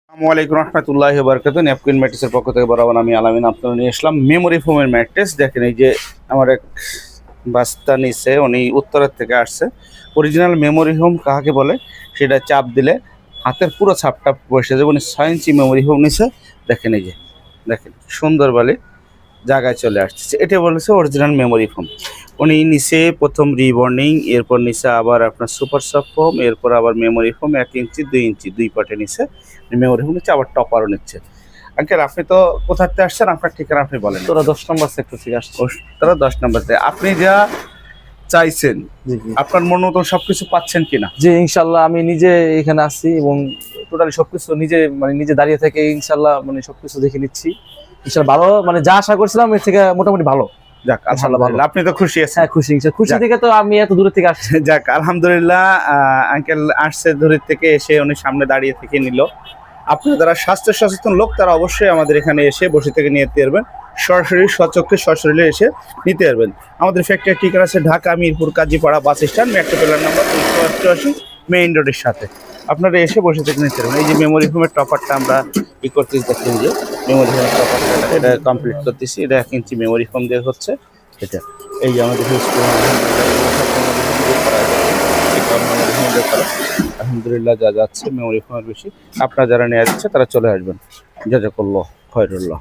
আসসালামু আলাইকুম রহমতুল্লাহি ওয়া বারাকাতুহু। ন্যাপকিন ম্যাট্রেসের পক্ষ থেকে বরাবর আমি আলামিন আপনারা নিয়ে আসলাম মেমোরি ফোমের ম্যাট্রেস। দেখেন এই যে আমার এক বাস্তা নিচে উনি উত্তরের থেকে আসছে। অরিজিনাল মেমোরি হোম কাকে বলে সেটা চাপ দিলে হাতের পুরো ছাপটা বসে যাবে। উনি 6 ইঞ্চি মেমোরি হোম নিছে। দেখেন এই যে দেখেন সুন্দর বলে জায়গায় চলে আসছে, এটা বলেছে অরিজিনাল মেমোরি ফোম। উনি নিচে প্রথম রিবর্নিং, এরপর নিচে আবার আপনার সুপার সফট ফোম, এরপর আবার মেমোরি ফোম 1 ইঞ্চি 2 ইঞ্চি দুই পার্টে নিচে মেমোরি ফোম নিচ্ছে, আবার টপারও নিচ্ছে। আঙ্কেল আপনি তো কোথাতে আসছেন, আপনার ঠিকানা আপনি বলেন। তোরা 10 নম্বর সেক্টর থেকে আসছে। তারা 10 নম্বরতে আপনি যা চাইছেন জি জি আপনার মন মতো সবকিছু পাচ্ছেন কিনা? জি ইনশাল্লাহ আমি নিজে এখানে আসছি এবং টোটালি সবকিছু নিজে নিজে দাঁড়িয়ে থেকে ইনশাল্লাহ সবকিছু দেখে নিচ্ছি। ইনশাল্লাহ ভালো, যা আশা করছিলাম এর থেকে মোটামুটি ভালো। যাক আলহামদুলিল্লাহ, আপনি তো খুশি আছেন? হ্যাঁ খুশি, খুশি যাক। থেকে তো আমি এত দূর থেকে আসছি। যাক আলহামদুলিল্লাহ, আঙ্কেল আসছে দূরের থেকে এসে উনি সামনে দাঁড়িয়ে থেকে নিল। আপনারা যারা স্বাস্থ্য সচেতন লোক তারা অবশ্যই আমাদের এখানে এসে বসে থেকে নিতে পারবেন, সরাসরি সচক্ষে সশরীরে এসে নিতে পারবেন। আমাদের ফ্যাক্টরি ঠিকানা আছে Dhaka Mirpur Kazipara bus stand, metro plan number 288 main রোডের সাথে। আপনারা এসে বসে থেকে নিতে পারবেন। এই যে মেমোরি ফোমের টপারটা আমরা ই করতেছি, দেখেন যে মেমোরি ফোমের টপারটা এটা কমপ্লিট করতেছি। এটা 1 ইঞ্চি মেমোরি ফোম দিয়ে হচ্ছে এটা। এই যে আমাদের আলহামদুলিল্লাহ যা যাচ্ছে মেমোরি ফোনের বেশি। আপনারা যারা নিয়ে যাচ্ছে তারা চলে আসবেন। জাযাকাল্লাহ খায়রুল্লাহ।